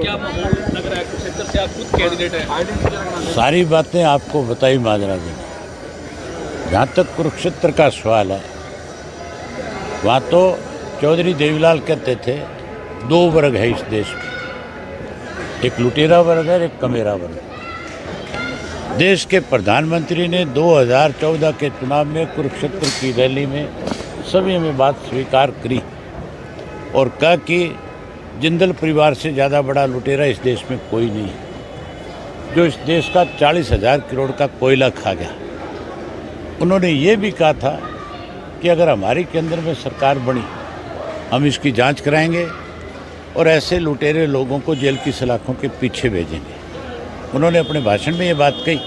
क्या माहौल लग रहा है कुरुक्षेत्र से? आप खुद कैंडिडेट हैं। सारी बातें आपको बताई महाराज जी ने। जहाँ तक कुरुक्षेत्र का सवाल है, वहाँ तो चौधरी देवीलाल कहते थे दो वर्ग है इस देश में, एक लुटेरा वर्ग है, एक कमेरा वर्ग। देश के प्रधानमंत्री ने 2014 के चुनाव में कुरुक्षेत्र की रैली में सभी में बात स्वीकार करी और कहा कि जिंदल परिवार से ज़्यादा बड़ा लुटेरा इस देश में कोई नहीं है, जो इस देश का 40,000 करोड़ का कोयला खा गया। उन्होंने ये भी कहा था कि अगर हमारी केंद्र में सरकार बनी, हम इसकी जांच कराएंगे और ऐसे लुटेरे लोगों को जेल की सलाखों के पीछे भेजेंगे। उन्होंने अपने भाषण में ये बात कही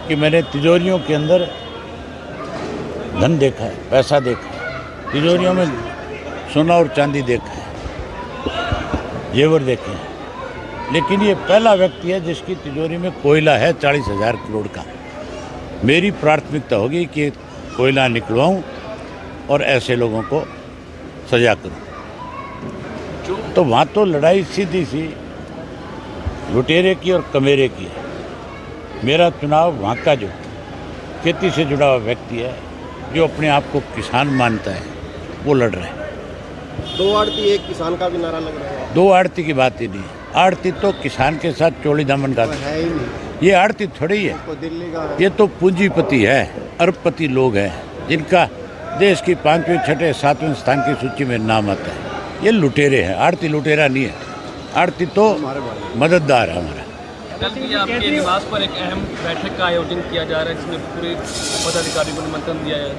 कि मैंने तिजोरियों के अंदर धन देखा है, पैसा देखा है, तिजोरियों में सोना और चांदी देखा है, जेवर देखे हैं, लेकिन ये पहला व्यक्ति है जिसकी तिजोरी में कोयला है 40,000 करोड़ का। मेरी प्राथमिकता होगी कि कोयला निकलवाऊं और ऐसे लोगों को सजा करूं। तो वहाँ तो लड़ाई सीधी सी लुटेरे की और कमेरे की है। मेरा चुनाव वहाँ का जो खेती से जुड़ा हुआ व्यक्ति है, जो अपने आप को किसान मानता है, वो लड़ रहा है। दो आड़ती एक किसान का भी नारा लग रहा है। दो आड़ती की बात ही नहीं है। आड़ती तो किसान के साथ चोली दामन का है ही नहीं। ये आड़ती थोड़ी है, तो दिल्ली का है। ये तो पूंजीपति है, अरबपति लोग हैं जिनका देश की 5वें, 6ठे, 7वें स्थान की सूची में नाम आता है। ये लुटेरे हैं, आड़ती लुटेरा नहीं है। आड़ती तो मददगार है हमारा। कल भी आपके निवास पर एक अहम बैठक का आयोजन किया जा रहा है, जिसमें पूरे पदाधिकारियों को निमंत्रण दिया है।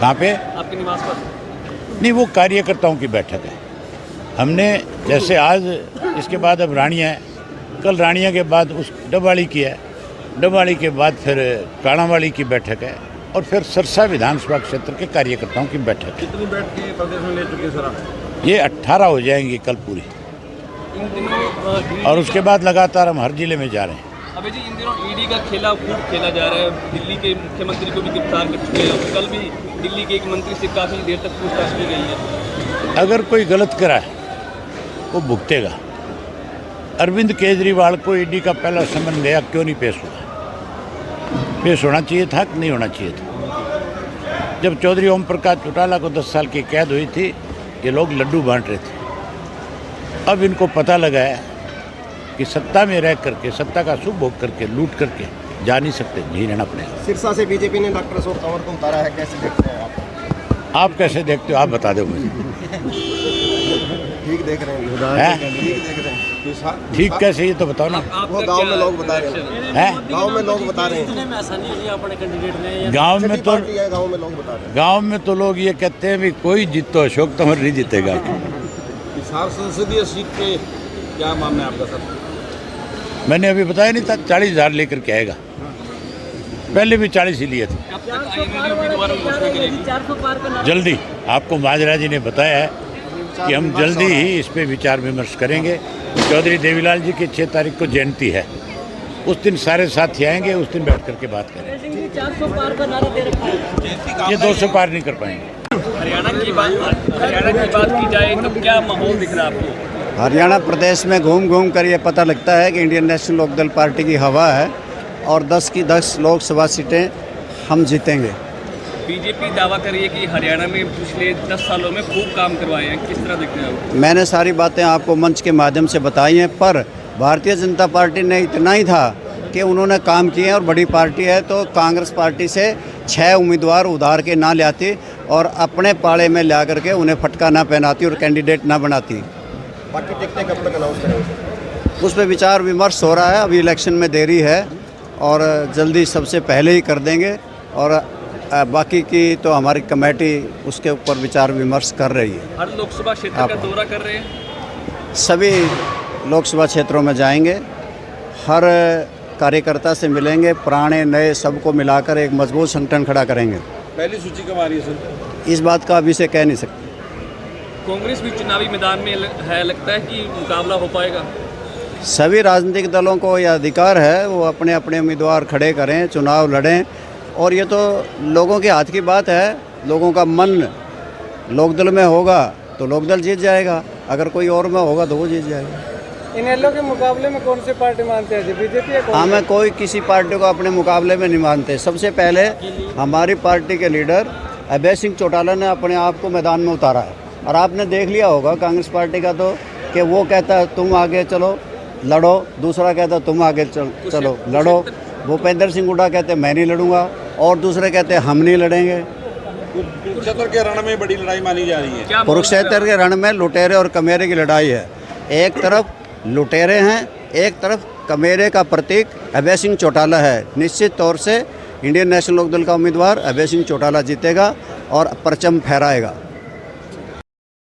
कहाँ पे? आपके निवास पर? नहीं, वो कार्यकर्ताओं की बैठक है। हमने जैसे आज इसके बाद अब रानिया है, कल रानिया के बाद उस डबाड़ी की है, डबाड़ी के बाद फिर काणावाली की बैठक है और फिर सरसा विधानसभा क्षेत्र के कार्यकर्ताओं की बैठक है। कितनी बैठकें प्रदेश में ले चुके सर आप? ये 18 हो जाएंगी कल पूरी, इन दिनों और उसके बाद लगातार हम हर जिले में जा रहे हैं। अभी जी, इन दिनों ईडी का खेला खूब खेला जा रहा है। दिल्ली के मुख्यमंत्री को भी गिरफ्तार कर चुके हैं। कल भी दिल्ली के एक मंत्री से काफ़ी देर तक पूछताछ की गई है। अगर कोई गलत करा है वो भुगतेगा। अरविंद केजरीवाल को ईडी का पहला समन गया, क्यों नहीं पेश हुआ? पेश होना चाहिए था कि नहीं होना चाहिए था? जब चौधरी ओम प्रकाश चौटाला को 10 साल की कैद हुई थी, ये लोग लड्डू बांट रहे थे। अब इनको पता लगा है कि सत्ता में रह करके, सत्ता का सुख भोग करके, लूट करके जा नहीं सकते, नहीं रहना पड़ेगा। सिरसा से बीजेपी ने डॉक्टर अशोक तंवर को उतारा है, कैसे देखते हैं आप? आप कैसे देखते हो? आप बता दो मुझे। ठीक देख रहे हैं, हैं? ठीक देख रहे हैं। ठीक कैसे, ये तो बताओ ना। वो गांव में लोग बता रहे हैं। हैं? गांव में लोग बता रहे हैं। गांव में तो गांव में लोग बता रहे हैं। गांव में तो लोग ये कहते हैं भी कोई जीतो, अशोक तंवर नहीं जीतेगा। हिसार संसदीय सीट पे क्या मामला है आपका सर? मैंने अभी बताया नहीं था, 40,000 लेकर के आएगा। पहले भी 40 ही लिए थे। कब तक उम्मीदवारों को घोषणा मिलेगी? जल्दी, आपको महाजरा जी ने बताया है कि हम जल्दी ही इस पे विचार विमर्श करेंगे। चौधरी देवीलाल जी की 6 तारीख को जयंती है, उस दिन सारे साथी आएंगे, उस दिन बैठ करके बात करेंगे। 400 पार का नारा दे रखा है। ये 200 पार नहीं कर पाएंगे। हरियाणा की बात की जाए तो क्या माहौल दिख रहा है आपको? हरियाणा प्रदेश में घूम घूम कर ये पता लगता है कि इंडियन नेशनल लोकदल पार्टी की हवा है और 10 की 10 लोकसभा सीटें हम जीतेंगे। बीजेपी दावा कर रही है कि हरियाणा में पिछले 10 सालों में खूब काम करवाए हैं, किस तरह देखते हैं आप? मैंने सारी बातें आपको मंच के माध्यम से बताई हैं, पर भारतीय जनता पार्टी ने इतना ही था कि उन्होंने काम किए हैं और बड़ी पार्टी है तो कांग्रेस पार्टी से 6 उम्मीदवार उधार के ना लाती और अपने पाले में ला करके उन्हें फटका ना पहनाती और कैंडिडेट ना बनाती। बाकी टिकटें कब तक अनाउंस करेंगे? उस पर विचार विमर्श हो रहा है, अभी इलेक्शन में देरी है और जल्दी सबसे पहले ही कर देंगे और बाकी की तो हमारी कमेटी उसके ऊपर विचार विमर्श कर रही है। हर लोकसभा क्षेत्र का दौरा कर रहे हैं? सभी लोकसभा क्षेत्रों में जाएंगे, हर कार्यकर्ता से मिलेंगे, पुराने नए सबको मिलाकर एक मजबूत संगठन खड़ा करेंगे। पहली सूची कब आ रही है सर? इस बात का अभी से कह नहीं सकते। कांग्रेस भी चुनावी मैदान में है, लगता है कि मुकाबला हो पाएगा? सभी राजनीतिक दलों को यह अधिकार है, वो अपने अपने उम्मीदवार खड़े करें, चुनाव लड़ें और ये तो लोगों के हाथ की बात है। लोगों का मन लोकदल में होगा तो लोकदल जीत जाएगा, अगर कोई और में होगा तो वो जीत जाएगा। इनेलो के मुकाबले में कौन सी पार्टी मानते हैं जी, बीजेपी या कांग्रेस? हमें कोई किसी पार्टी को अपने मुकाबले में नहीं मानते। सबसे पहले हमारी पार्टी के लीडर अभय सिंह चौटाला ने अपने आप को मैदान में उतारा है, और आपने देख लिया होगा कांग्रेस पार्टी का तो, कि वो कहता है तुम आगे चलो लड़ो, दूसरा कहता है तुम आगे चलो लड़ो। भूपेंद्र सिंह हुड्डा कहते मैं नहीं लड़ूंगा, और दूसरे कहते हम नहीं लड़ेंगे। कुरुक्षेत्र के रण में बड़ी लड़ाई मानी जा रही है। क्या कुरुक्षेत्र के रण में लुटेरे और कमेरे की लड़ाई है। एक तरफ लुटेरे हैं, एक तरफ कमेरे का प्रतीक अभय सिंह चौटाला है। निश्चित तौर से इंडियन नेशनल लोकदल का उम्मीदवार अभय सिंह चौटाला जीतेगा और परचम फहराएगा।